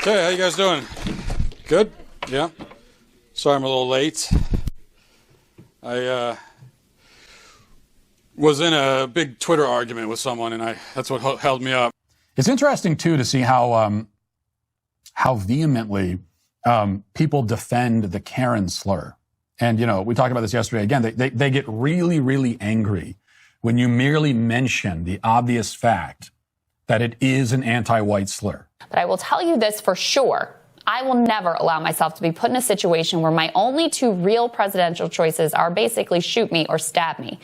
Okay, how you guys doing? Good? Yeah? Sorry I'm a little late. I was in a big Twitter argument with someone, and that's what held me up. It's interesting, too, to see how vehemently people defend the Karen slur. And, you know, we talked about this yesterday. Again, they get really, really angry when you merely mention the obvious fact that it is an anti-white slur. But I will tell you this for sure. I will never allow myself to be put in a situation where my only two real presidential choices are basically shoot me or stab me.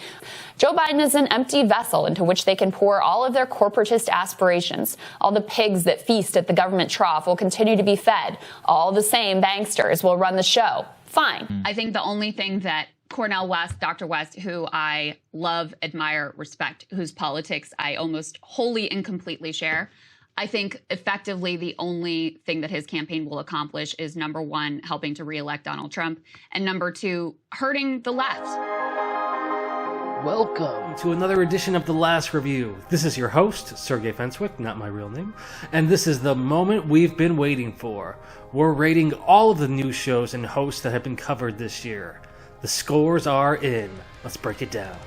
Joe Biden is an empty vessel into which they can pour all of their corporatist aspirations. All the pigs that feast at the government trough will continue to be fed. All the same banksters will run the show. Fine. I think the only thing that Cornel West, Dr. West, who I love, admire, respect, whose politics I almost wholly and completely share, I think effectively the only thing that his campaign will accomplish is, number one, helping to reelect Donald Trump, and number two, hurting the left. Welcome to another edition of The Last Review. This is your host, Sergei Fencewick, not my real name, and this is the moment we've been waiting for. We're rating all of the news shows and hosts that have been covered this year. The scores are in. Let's break it down.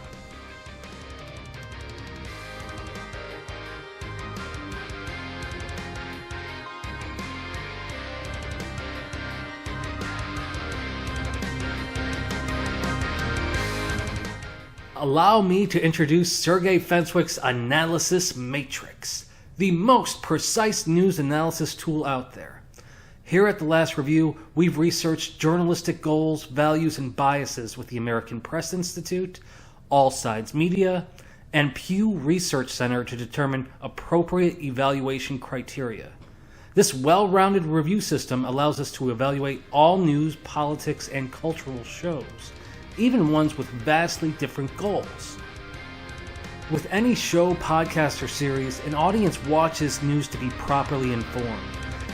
Allow me to introduce Sergei Fencewick's Analysis Matrix, the most precise news analysis tool out there. Here at The Last Review, we've researched journalistic goals, values, and biases with the American Press Institute, All Sides Media, and Pew Research Center to determine appropriate evaluation criteria. This well-rounded review system allows us to evaluate all news, politics, and cultural shows, even ones with vastly different goals. With any show, podcast, or series, an audience watches news to be properly informed,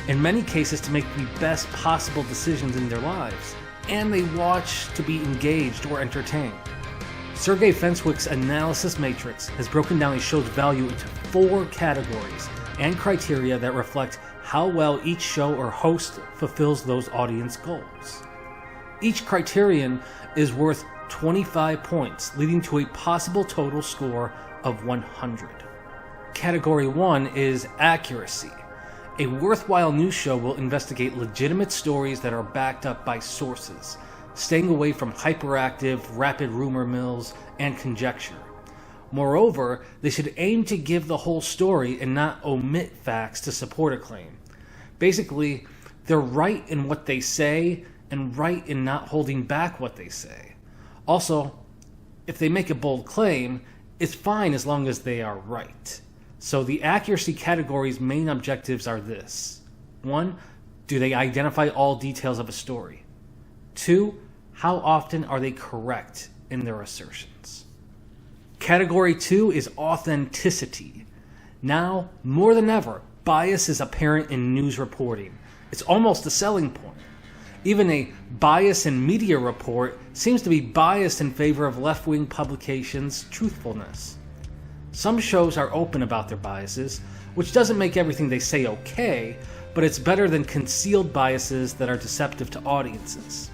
in many cases to make the best possible decisions in their lives, and they watch to be engaged or entertained. Sergei Fencewick's Analysis Matrix has broken down a show's value into 4 categories and criteria that reflect how well each show or host fulfills those audience goals. Each criterion is worth 25 points, leading to a possible total score of 100. Category 1 is accuracy. A worthwhile news show will investigate legitimate stories that are backed up by sources, staying away from hyperactive, rapid rumor mills and conjecture. Moreover, they should aim to give the whole story and not omit facts to support a claim. Basically, they're right in what they say and right in not holding back what they say. Also, if they make a bold claim, it's fine as long as they are right. So the accuracy category's main objectives are this. 1. Do they identify all details of a story? 2. How often are they correct in their assertions? Category 2 is authenticity. Now, more than ever, bias is apparent in news reporting. It's almost a selling point. Even a bias in media report seems to be biased in favor of left-wing publications' truthfulness. Some shows are open about their biases, which doesn't make everything they say okay, but it's better than concealed biases that are deceptive to audiences.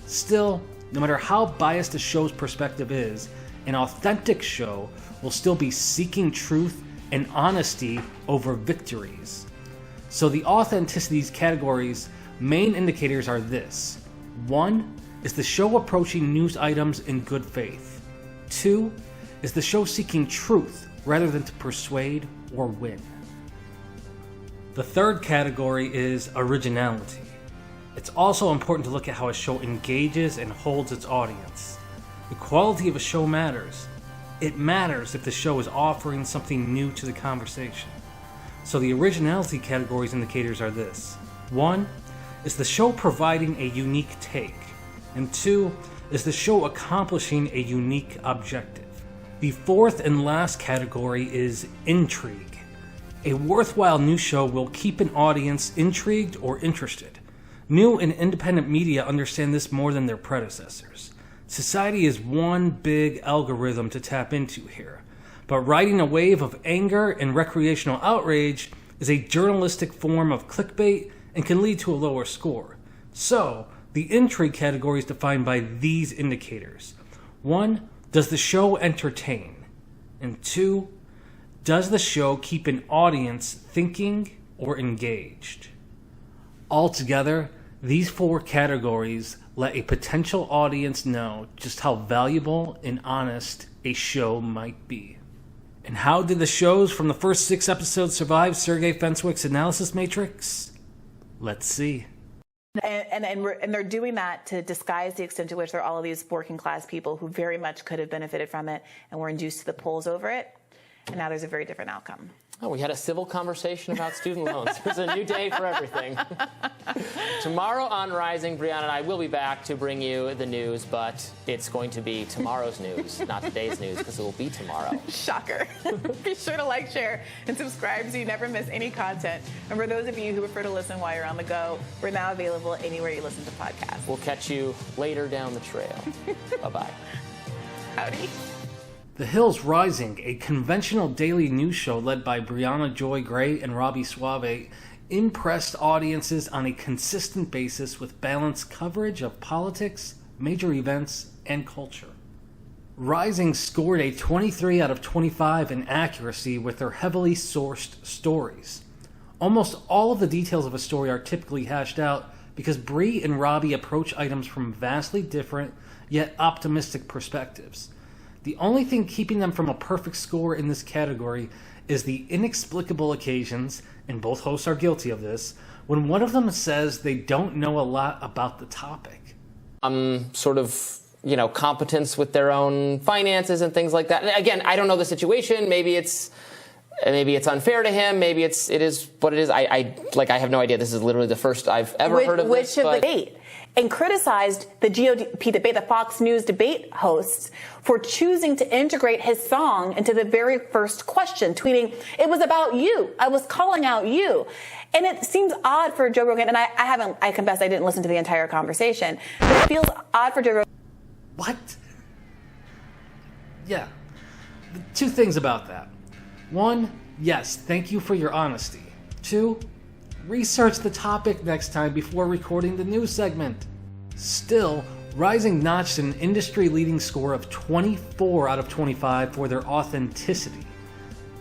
Still, no matter how biased a show's perspective is, an authentic show will still be seeking truth and honesty over victories. So the authenticity category's main indicators are this. 1. Is the show approaching news items in good faith? 2. Is the show seeking truth rather than to persuade or win? The third category is originality. It's also important to look at how a show engages and holds its audience. The quality of a show matters. It matters if the show is offering something new to the conversation. So the originality category's indicators are this. 1. Is the show providing a unique take? And 2. Is the show accomplishing a unique objective? The fourth and last category is intrigue. A worthwhile news show will keep an audience intrigued or interested. New and independent media understand this more than their predecessors. Society is one big algorithm to tap into here, but riding a wave of anger and recreational outrage is a journalistic form of clickbait and can lead to a lower score. So, the intrigue category is defined by these indicators. 1, does the show entertain? And 2, does the show keep an audience thinking or engaged? Altogether, these 4 categories let a potential audience know just how valuable and honest a show might be. And how did the shows from the first 6 episodes survive Sergei Fencewick's analysis matrix? Let's see. And they're doing that to disguise the extent to which there are all of these working class people who very much could have benefited from it and were induced to the polls over it. And now there's a very different outcome. Oh, we had a civil conversation about student loans. It's a new day for everything. Tomorrow on Rising, Brianna and I will be back to bring you the news, but it's going to be tomorrow's news, not today's news, because it will be tomorrow. Shocker. Be sure to like, share, and subscribe so you never miss any content. And for those of you who prefer to listen while you're on the go, we're now available anywhere you listen to podcasts. We'll catch you later down the trail. Bye-bye. Howdy. The Hill's Rising, a conventional daily news show led by Brianna Joy Gray and Robbie Suave, impressed audiences on a consistent basis with balanced coverage of politics, major events, and culture. Rising scored a 23 out of 25 in accuracy with their heavily sourced stories. Almost all of the details of a story are typically hashed out because Bree and Robbie approach items from vastly different yet optimistic perspectives. The only thing keeping them from a perfect score in this category is the inexplicable occasions, and both hosts are guilty of this, when one of them says they don't know a lot about the topic. Sort of, competence with their own finances and things like that. And again, I don't know the situation. Maybe it's unfair to him. Maybe it is what it is. I have no idea. This is literally the first I've ever heard of this. Which of the debate? And criticized the GOP debate, the Fox News debate hosts, for choosing to integrate his song into the very first question, tweeting, "It was about you. I was calling out you." And it seems odd for Joe Rogan, and I confess I didn't listen to the entire conversation, but it feels odd for Joe Rogan. What? Yeah. 2 things about that. 1, yes, thank you for your honesty. 2, research the topic next time before recording the news segment. Still, Rising notched an industry-leading score of 24 out of 25 for their authenticity.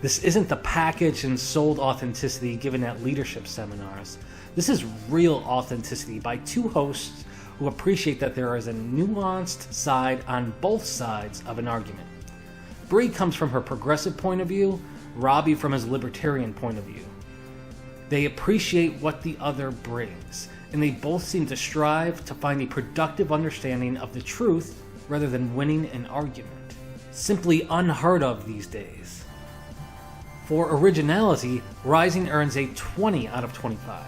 This isn't the packaged and sold authenticity given at leadership seminars. This is real authenticity by 2 hosts who appreciate that there is a nuanced side on both sides of an argument. Bree comes from her progressive point of view, Robbie from his libertarian point of view. They appreciate what the other brings, and they both seem to strive to find a productive understanding of the truth rather than winning an argument. Simply unheard of these days. For originality, Rising earns a 20 out of 25.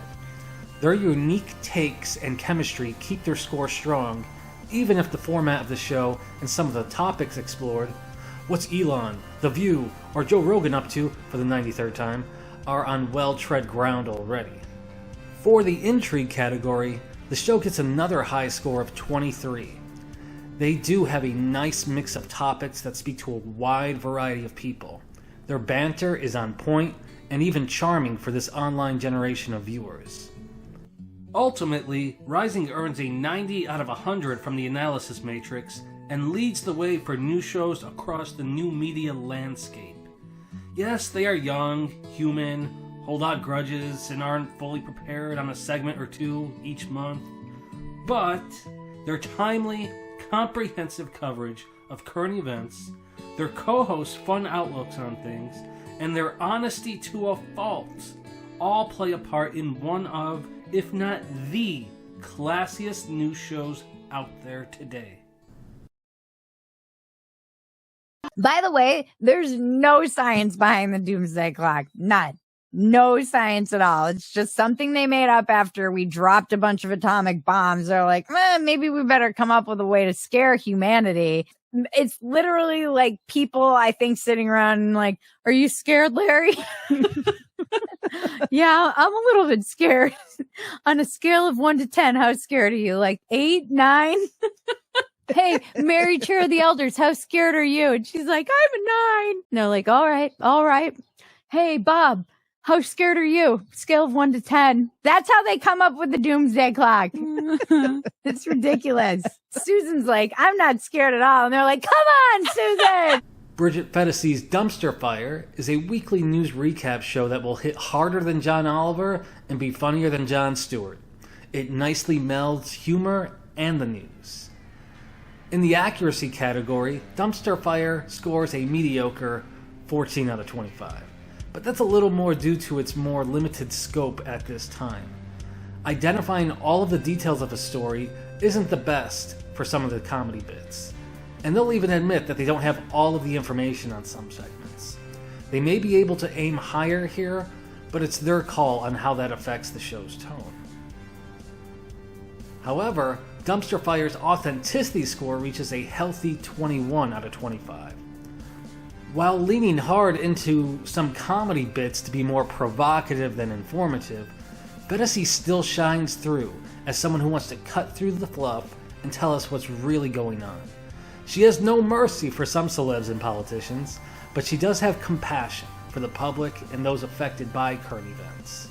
Their unique takes and chemistry keep their score strong, even if the format of the show and some of the topics explored, what's Elon, The View, or Joe Rogan up to for the 93rd time, are on well-tread ground already. For the intrigue category, the show gets another high score of 23. They do have a nice mix of topics that speak to a wide variety of people. Their banter is on point and even charming for this online generation of viewers. Ultimately, Rising earns a 90 out of 100 from the analysis matrix and leads the way for new shows across the new media landscape. Yes, they are young, human, hold out grudges, and aren't fully prepared on a segment or 2 each month. But their timely, comprehensive coverage of current events, their co-hosts' fun outlooks on things, and their honesty to a fault all play a part in one of, if not the, classiest news shows out there today. By the way, there's no science behind the doomsday clock. None. No science at all. It's just something they made up after we dropped a bunch of atomic bombs. They're like, maybe we better come up with a way to scare humanity. It's literally like people, I think, sitting around and like, are you scared, Larry? Yeah, I'm a little bit scared. On a scale of 1 to 10, how scared are you? Like 8, 9? Hey, Mary Chair of the Elders, how scared are you? And she's like, I'm a 9. And they're like, all right. Hey, Bob, How scared are you? Scale of 1 to 10. That's how they come up with the doomsday clock. It's ridiculous. Susan's like, I'm not scared at all. And they're like, come on, Susan. Bridget Phetasie's Dumpster Fire is a weekly news recap show that will hit harder than John Oliver and be funnier than Jon Stewart. It nicely melds humor and the news. In the accuracy category, Dumpster Fire scores a mediocre 14 out of 25. But that's a little more due to its more limited scope at this time. Identifying all of the details of a story isn't the best for some of the comedy bits. And they'll even admit that they don't have all of the information on some segments. They may be able to aim higher here, but it's their call on how that affects the show's tone. However, Dumpster Fire's authenticity score reaches a healthy 21 out of 25. While leaning hard into some comedy bits to be more provocative than informative, Phetasy still shines through as someone who wants to cut through the fluff and tell us what's really going on. She has no mercy for some celebs and politicians, but she does have compassion for the public and those affected by current events.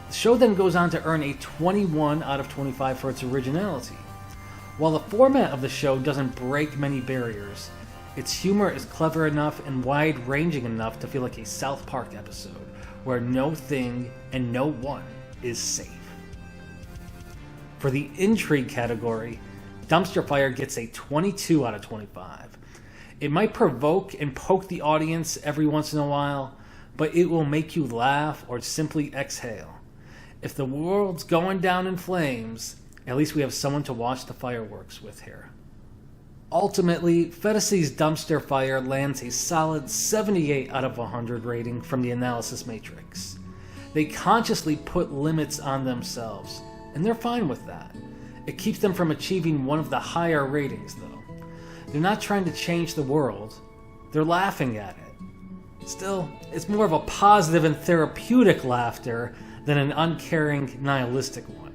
The show then goes on to earn a 21 out of 25 for its originality. While the format of the show doesn't break many barriers, its humor is clever enough and wide-ranging enough to feel like a South Park episode, where no thing and no one is safe. For the intrigue category, Dumpster Fire gets a 22 out of 25. It might provoke and poke the audience every once in a while, but it will make you laugh or simply exhale. If the world's going down in flames, at least we have someone to watch the fireworks with here. Ultimately, Phetasy's Dumpster Fire lands a solid 78 out of 100 rating from the analysis matrix. They consciously put limits on themselves, and they're fine with that. It keeps them from achieving one of the higher ratings, though. They're not trying to change the world, they're laughing at it. Still, it's more of a positive and therapeutic laughter than an uncaring, nihilistic one.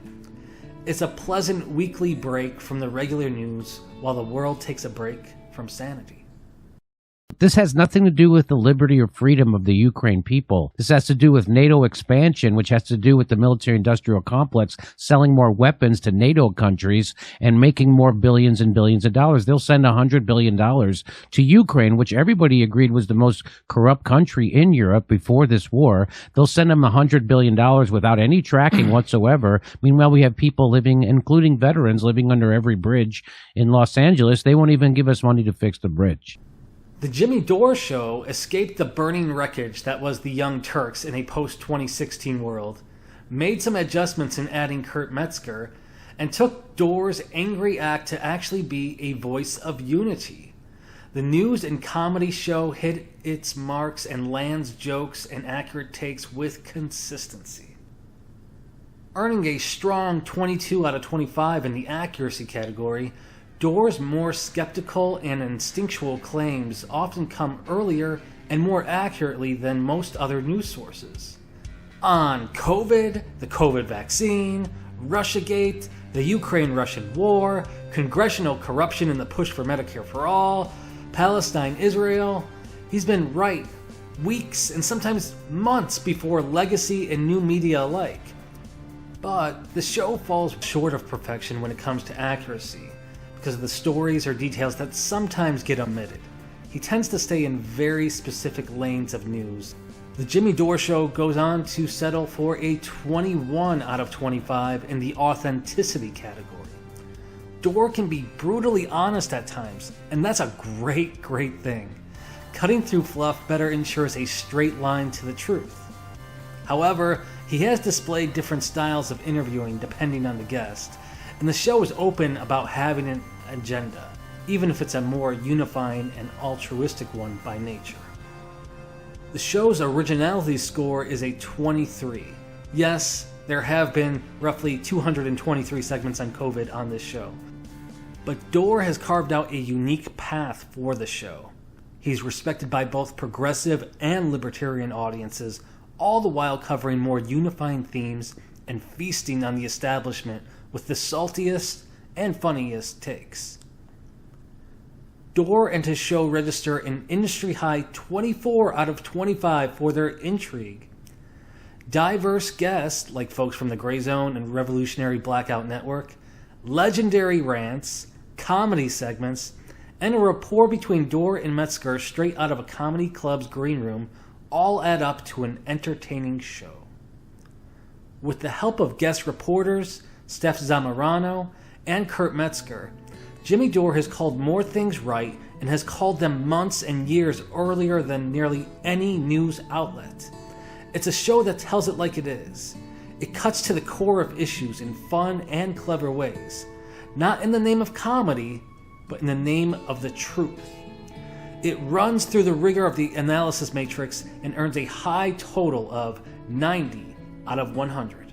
It's a pleasant weekly break from the regular news while the world takes a break from sanity. This has nothing to do with the liberty or freedom of the Ukraine people. This has to do with NATO expansion, which has to do with the military-industrial complex selling more weapons to NATO countries and making more billions and billions of dollars. They'll send $100 billion to Ukraine, which everybody agreed was the most corrupt country in Europe before this war. They'll send them $100 billion without any tracking whatsoever. Meanwhile, we have people living, including veterans, living under every bridge in Los Angeles. They won't even give us money to fix the bridge. The Jimmy Dore show escaped the burning wreckage that was the Young Turks in a post-2016 world, made some adjustments in adding Kurt Metzger, and took Dore's angry act to actually be a voice of unity. The news and comedy show hit its marks and lands jokes and accurate takes with consistency. Earning a strong 22 out of 25 in the accuracy category, Dore's more skeptical and instinctual claims often come earlier and more accurately than most other news sources. On COVID, the COVID vaccine, Russiagate, the Ukraine-Russian war, congressional corruption and the push for Medicare for all, Palestine-Israel, he's been right weeks and sometimes months before legacy and new media alike. But the show falls short of perfection when it comes to accuracy, because of the stories or details that sometimes get omitted. He tends to stay in very specific lanes of news. The Jimmy Dore show goes on to settle for a 21 out of 25 in the authenticity category. Dore can be brutally honest at times, and that's a great thing. Cutting through fluff better ensures a straight line to the truth. However, he has displayed different styles of interviewing depending on the guest, and the show is open about having an agenda, even if it's a more unifying and altruistic one by nature. The show's originality score is a 23. Yes, there have been roughly 223 segments on COVID on this show, but Dore has carved out a unique path for the show. He's respected by both progressive and libertarian audiences, all the while covering more unifying themes and feasting on the establishment with the saltiest and funniest takes. Dore and his show register an industry-high 24 out of 25 for their intrigue. diverse guests like folks from the Grayzone and Revolutionary Blackout Network, legendary rants, comedy segments, and a rapport between Dore and Metzger straight out of a comedy club's green room all add up to an entertaining show. With the help of guest reporters, Steph Zamorano, and Kurt Metzger, Jimmy Dore has called more things right and has called them months and years earlier than nearly any news outlet. It's a show that tells it like it is. It cuts to the core of issues in fun and clever ways, not in the name of comedy, but in the name of the truth. It runs through the rigor of the analysis matrix and earns a high total of 90 out of 100.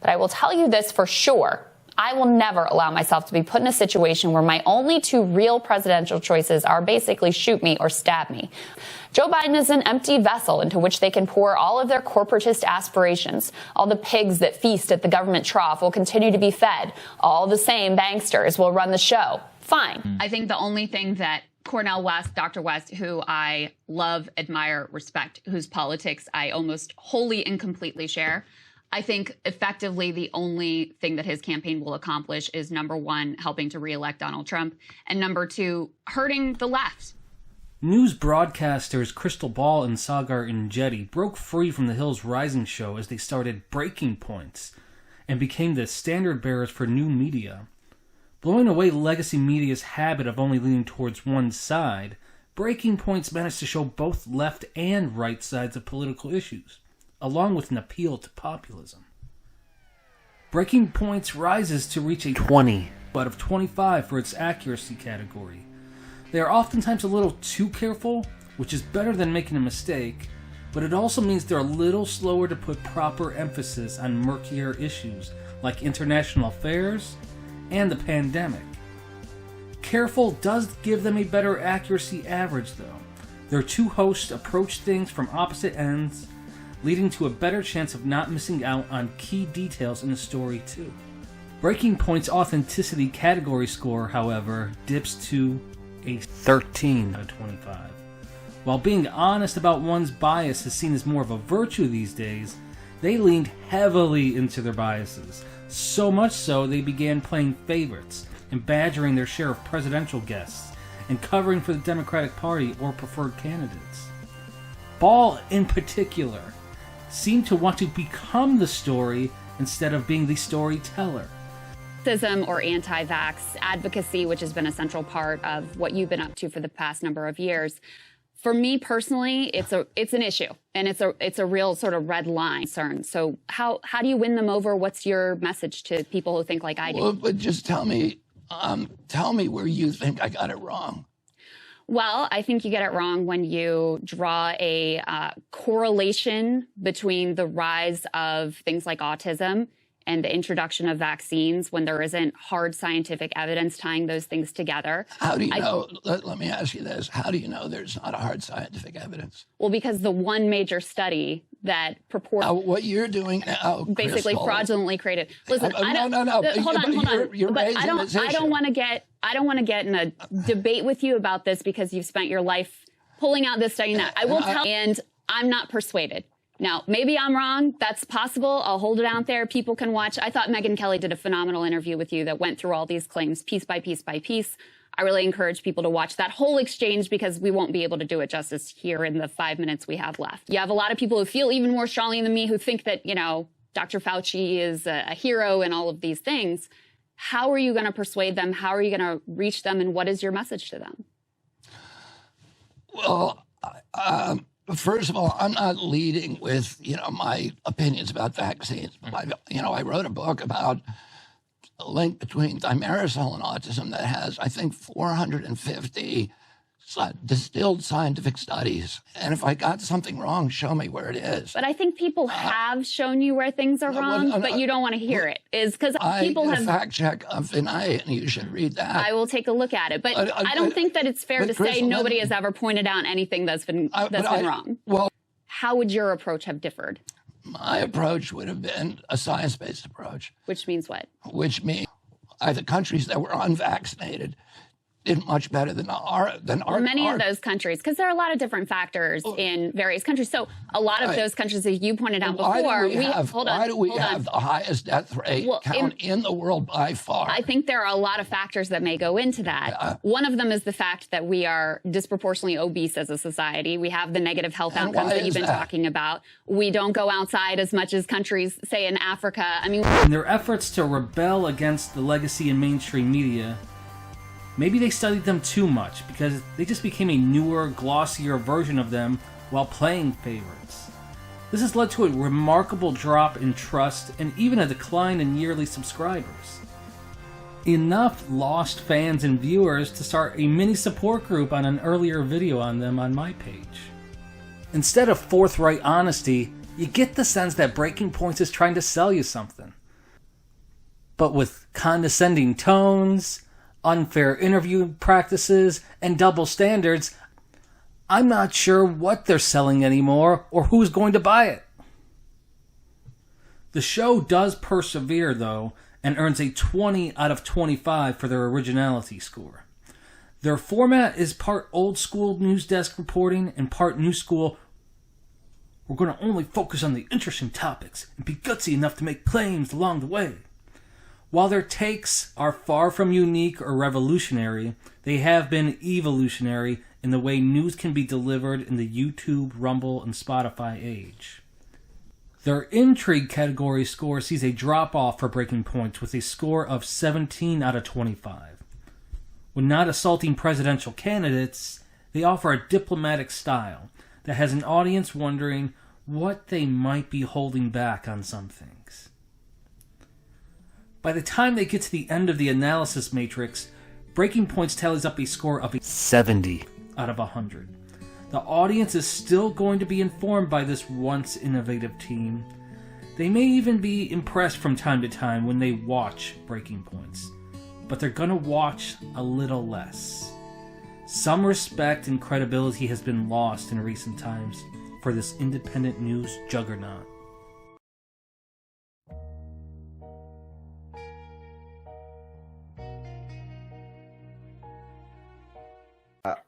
But I will tell you this for sure. I will never allow myself to be put in a situation where my only two real presidential choices are basically shoot me or stab me. Joe Biden is an empty vessel into which they can pour all of their corporatist aspirations. All the pigs that feast at the government trough will continue to be fed. All the same banksters will run the show. Fine. I think the only thing that Cornel West, Dr. West, who I love, admire, respect, whose politics I almost wholly and completely share, I think effectively the only thing that his campaign will accomplish is, number one, helping to reelect Donald Trump, and number two, hurting the left. News broadcasters Crystal Ball and Sagar Enjeti broke free from the Hill's Rising show as they started breaking points and became the standard bearers for new media. Blowing away legacy media's habit of only leaning towards one side, breaking points managed to show both left and right sides of political issues, along with an appeal to populism. Breaking Points rises to reach a 20 out of 25 for its accuracy category. They are oftentimes a little too careful, which is better than making a mistake, but it also means they're a little slower to put proper emphasis on murkier issues like international affairs and the pandemic. Careful does give them a better accuracy average, though. Their two hosts approach things from opposite ends, leading to a better chance of not missing out on key details in the story, too. Breaking Point's authenticity category score, however, dips to a 13 out of 25. While being honest about one's bias is seen as more of a virtue these days, they leaned heavily into their biases, so much so they began playing favorites and badgering their share of presidential guests and covering for the Democratic Party or preferred candidates. Ball, in particular, seemed to want to become the story instead of being the storyteller. Or anti-vax advocacy, which has been a central part of what you've been up to for the past number of years. For me personally, it's an issue, and it's a real sort of red line concern. So how do you win them over? What's your message to people who think like I do? Well, but just tell me where you think I got it wrong. Well, I think you get it wrong when you draw a correlation between the rise of things like autism and the introduction of vaccines when there isn't hard scientific evidence tying those things together. How do you know? Let me ask you this. How do you know there's not a hard scientific evidence? Well, because the one major study that purports... what you're doing now, basically Crystal, fraudulently created... Listen, no. Hold on. You're but I raising don't want to get in a debate with you about this because you've spent your life pulling out this study. And that. I will tell, and I'm not persuaded. Now, maybe I'm wrong. That's possible. I'll hold it out there. People can watch. I thought Megyn Kelly did a phenomenal interview with you that went through all these claims piece by piece by piece. I really encourage people to watch that whole exchange because we won't be able to do it justice here in the 5 minutes we have left. You have a lot of people who feel even more strongly than me who think that, Dr. Fauci is a hero and all of these things. How are you going to persuade them? How are you going to reach them? And what is your message to them? Well, first of all, I'm not leading with, my opinions about vaccines. I wrote a book about a link between thimerosal and autism that has, I think, 450 distilled scientific studies. And if I got something wrong, show me where it is. But I think people have shown you where things are wrong, but you don't want to hear it. Is because people have fact check of Vinay, and you should read that. I will take a look at it, but I don't think that it's fair to say nobody has ever pointed out anything that's been wrong. Well, how would your approach have differed? My approach would have been a science-based approach. Which means what? Which means the countries that were unvaccinated did much better than our many of those countries, because there are a lot of different factors in various countries. So a lot of those countries, as you pointed out before, why do we have the highest death rate in the world by far? I think there are a lot of factors that may go into that. One of them is the fact that we are disproportionately obese as a society. We have the negative health outcomes that you've been talking about. We don't go outside as much as countries, say, in Africa. I mean, in their efforts to rebel against the legacy in mainstream media, maybe they studied them too much because they just became a newer, glossier version of them while playing favorites. This has led to a remarkable drop in trust and even a decline in yearly subscribers. Enough lost fans and viewers to start a mini support group on an earlier video on them on my page. Instead of forthright honesty, you get the sense that Breaking Points is trying to sell you something. But with condescending tones, unfair interview practices, and double standards, I'm not sure what they're selling anymore or who's going to buy it. The show does persevere, though, and earns a 20 out of 25 for their originality score. Their format is part old school news desk reporting and part new school. We're going to only focus on the interesting topics and be gutsy enough to make claims along the way. While their takes are far from unique or revolutionary, they have been evolutionary in the way news can be delivered in the YouTube, Rumble, and Spotify age. Their intrigue category score sees a drop-off for Breaking Points with a score of 17 out of 25. When not assaulting presidential candidates, they offer a diplomatic style that has an audience wondering what they might be holding back on some things. By the time they get to the end of the analysis matrix, Breaking Points tallies up a score of 70 out of 100. The audience is still going to be informed by this once innovative team. They may even be impressed from time to time when they watch Breaking Points, but they're gonna watch a little less. Some respect and credibility has been lost in recent times for this independent news juggernaut.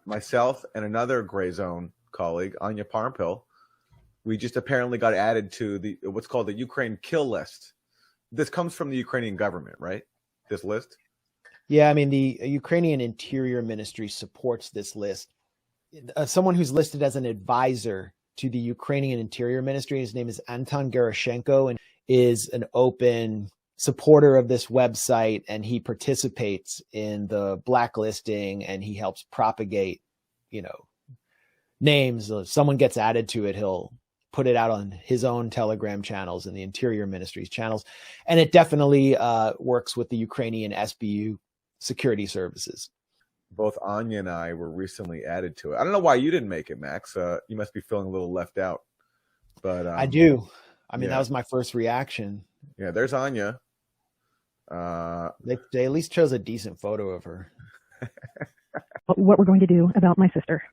Myself and another Grayzone colleague, Anya Parmpil, we just apparently got added to what's called the Ukraine kill list. This comes from the Ukrainian government, right? This list? Yeah, I mean, the Ukrainian Interior Ministry supports this list. Someone who's listed as an advisor to the Ukrainian Interior Ministry, his name is Anton Gerashenko, and is an open supporter of this website, and he participates in the blacklisting, and he helps propagate, names. If someone gets added to it, he'll put it out on his own Telegram channels and the Interior Ministry's channels. And it definitely works with the Ukrainian SBU security services. Both Anya and I were recently added to it. I don't know why you didn't make it, Max. You must be feeling a little left out. But I do. I mean, that was my first reaction. Yeah, there's Anya. They at least chose a decent photo of her. What we're going to do about my sister.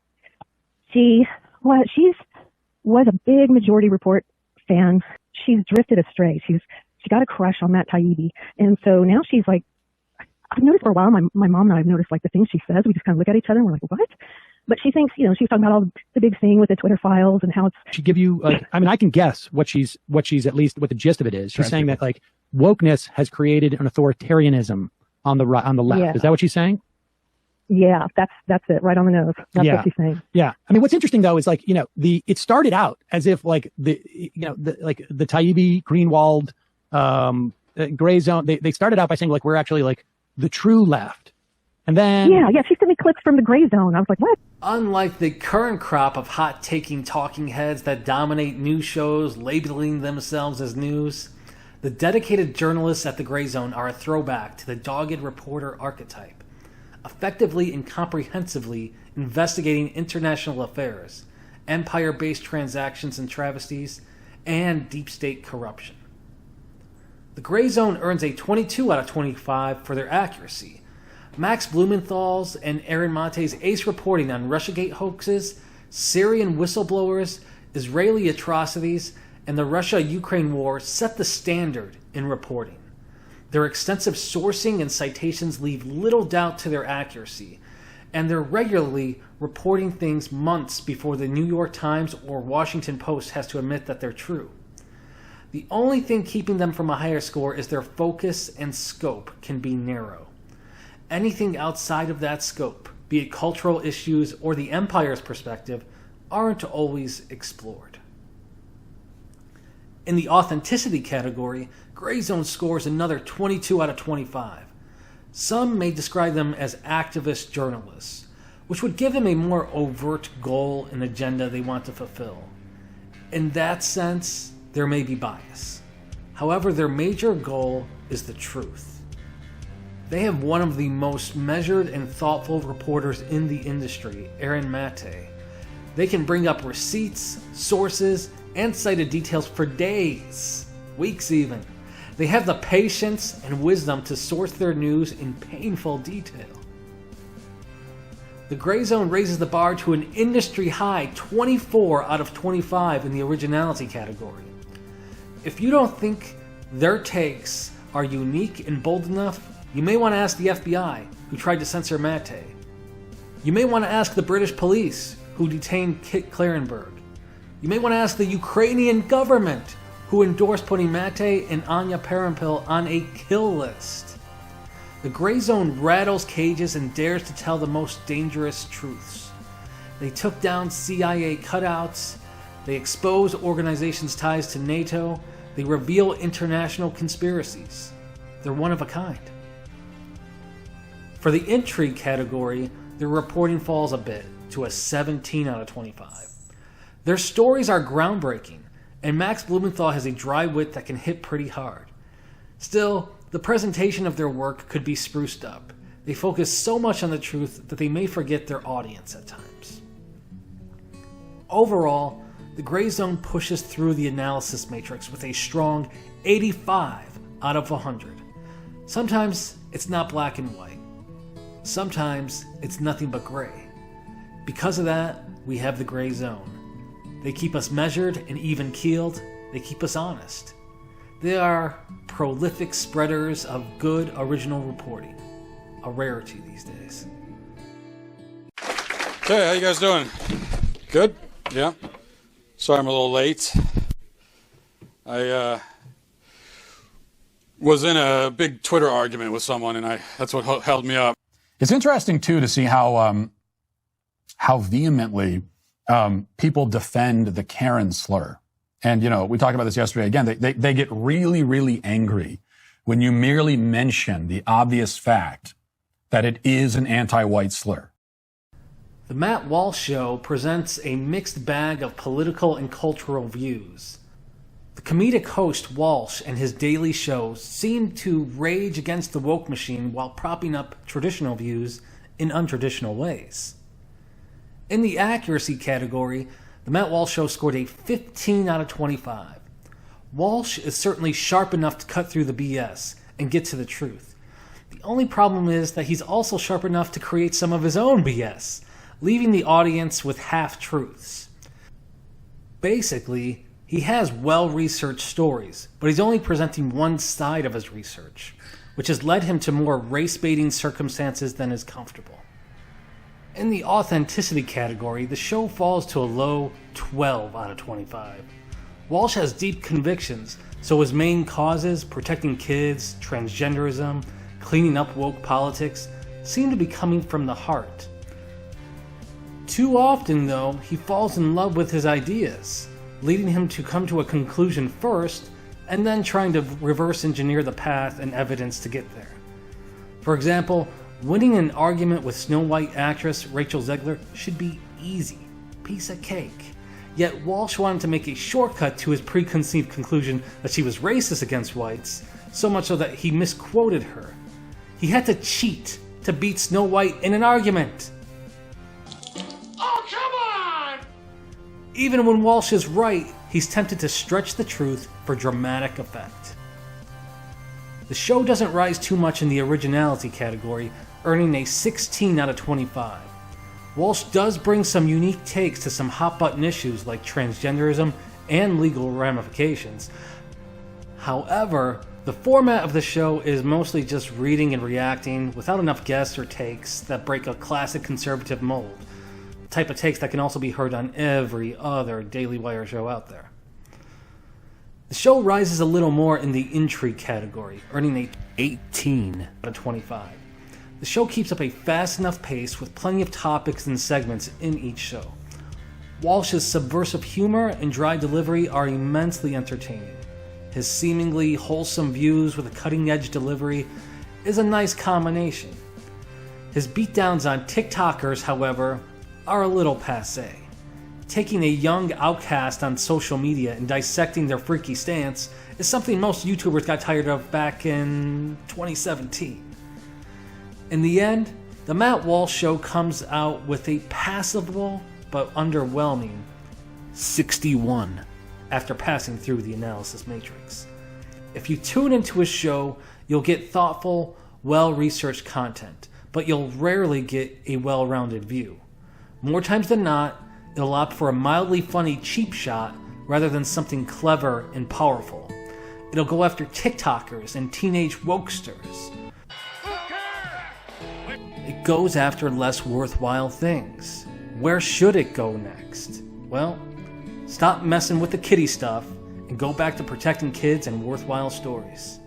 She was a big Majority Report fan. She's drifted astray. She got a crush on Matt Taibbi. And so now she's like, I've noticed for a while, my mom and I have noticed like the things she says, we just kind of look at each other and we're like, what? But she thinks, she was talking about all the big thing with the Twitter files and how it's. She give you, I can guess what she's at least what the gist of it is. She's saying that wokeness has created an authoritarianism on the left. Yeah. Is that what she's saying? Yeah, that's it, right on the nose. That's what she's saying. Yeah, I mean, what's interesting though is it started out as if the Taibbi, Greenwald, Grayzone. They started out by saying we're actually the true left, and then she sent me clips from the Grayzone. I was like, what? Unlike the current crop of hot-taking talking heads that dominate news shows, labeling themselves as news, the dedicated journalists at the Grayzone are a throwback to the dogged reporter archetype, effectively and comprehensively investigating international affairs, empire-based transactions and travesties, and deep state corruption. The Grayzone earns a 22 out of 25 for their accuracy. Max Blumenthal's and Aaron Monte's ace reporting on Russiagate hoaxes, Syrian whistleblowers, Israeli atrocities, and the Russia-Ukraine war set the standard in reporting. Their extensive sourcing and citations leave little doubt to their accuracy, and they're regularly reporting things months before the New York Times or Washington Post has to admit that they're true. The only thing keeping them from a higher score is their focus and scope can be narrow. Anything outside of that scope, be it cultural issues or the empire's perspective, aren't always explored. In the authenticity category, Grayzone scores another 22 out of 25. Some may describe them as activist journalists, which would give them a more overt goal and agenda they want to fulfill. In that sense, there may be bias. However, their major goal is the truth. They have one of the most measured and thoughtful reporters in the industry, Aaron Mate. They can bring up receipts, sources, and cited details for days, weeks even. They have the patience and wisdom to source their news in painful detail. The Grayzone raises the bar to an industry high 24 out of 25 in the originality category. If you don't think their takes are unique and bold enough, you may want to ask the FBI, who tried to censor Mate. You may want to ask the British police, who detained Kit Klarenberg. You may want to ask the Ukrainian government, who endorsed putting Mate and Anya Parampil on a kill list. The Grayzone rattles cages and dares to tell the most dangerous truths. They took down CIA cutouts, they expose organizations' ties to NATO, they reveal international conspiracies. They're one of a kind. For the intrigue category, their reporting falls a bit, to a 17 out of 25. Their stories are groundbreaking, and Max Blumenthal has a dry wit that can hit pretty hard. Still, the presentation of their work could be spruced up. They focus so much on the truth that they may forget their audience at times. Overall, the Grayzone pushes through the analysis matrix with a strong 85 out of 100. Sometimes it's not black and white. Sometimes it's nothing but gray. Because of that, we have the Grayzone. They keep us measured and even-keeled. They keep us honest. They are prolific spreaders of good original reporting. A rarity these days. Hey, how you guys doing? Good? Yeah? Sorry I'm a little late. I was in a big Twitter argument with someone, and that's what held me up. It's interesting, too, to see how vehemently people defend the Karen slur. And, we talked about this yesterday. Again, they get really, really angry when you merely mention the obvious fact that it is an anti-white slur. The Matt Walsh Show presents a mixed bag of political and cultural views. The comedic host Walsh and his daily show seem to rage against the woke machine while propping up traditional views in untraditional ways. In the accuracy category, the Matt Walsh Show scored a 15 out of 25. Walsh is certainly sharp enough to cut through the BS and get to the truth. The only problem is that he's also sharp enough to create some of his own BS, leaving the audience with half-truths. Basically, he has well-researched stories, but he's only presenting one side of his research, which has led him to more race-baiting circumstances than is comfortable. In the authenticity category, the show falls to a low 12 out of 25. Walsh has deep convictions, so his main causes, protecting kids, transgenderism, cleaning up woke politics, seem to be coming from the heart. Too often, though, he falls in love with his ideas, leading him to come to a conclusion first, and then trying to reverse engineer the path and evidence to get there. For example, winning an argument with Snow White actress Rachel Zegler should be easy, piece of cake. Yet Walsh wanted to make a shortcut to his preconceived conclusion that she was racist against whites, so much so that he misquoted her. He had to cheat to beat Snow White in an argument. Oh, come on! Even when Walsh is right, he's tempted to stretch the truth for dramatic effect. The show doesn't rise too much in the originality category, earning a 16 out of 25. Walsh does bring some unique takes to some hot-button issues like transgenderism and legal ramifications. However, the format of the show is mostly just reading and reacting without enough guests or takes that break a classic conservative mold. The type of takes that can also be heard on every other Daily Wire show out there. The show rises a little more in the intrigue category, earning a 18 out of 25. The show keeps up a fast enough pace with plenty of topics and segments in each show. Walsh's subversive humor and dry delivery are immensely entertaining. His seemingly wholesome views with a cutting-edge delivery is a nice combination. His beatdowns on TikTokers, however, are a little passé. Taking a young outcast on social media and dissecting their freaky stance is something most YouTubers got tired of back in 2017. In the end, the Matt Walsh Show comes out with a passable but underwhelming 61 after passing through the analysis matrix. If you tune into his show, you'll get thoughtful, well-researched content, but you'll rarely get a well-rounded view. More times than not, it'll opt for a mildly funny cheap shot rather than something clever and powerful. It'll go after TikTokers and teenage wokesters. It goes after less worthwhile things. Where should it go next? Well, stop messing with the kiddie stuff and go back to protecting kids and worthwhile stories.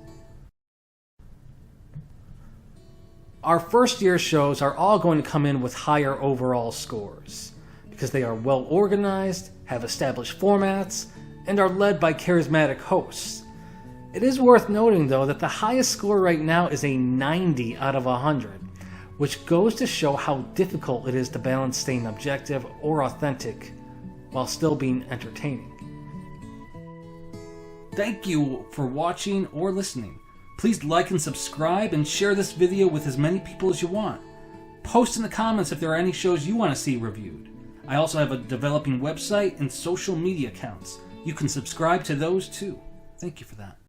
Our first year shows are all going to come in with higher overall scores because they are well organized, have established formats, and are led by charismatic hosts. It is worth noting though that the highest score right now is a 90 out of 100, which goes to show how difficult it is to balance staying objective or authentic while still being entertaining. Thank you for watching or listening. Please like and subscribe and share this video with as many people as you want. Post in the comments if there are any shows you want to see reviewed. I also have a developing website and social media accounts. You can subscribe to those too. Thank you for that.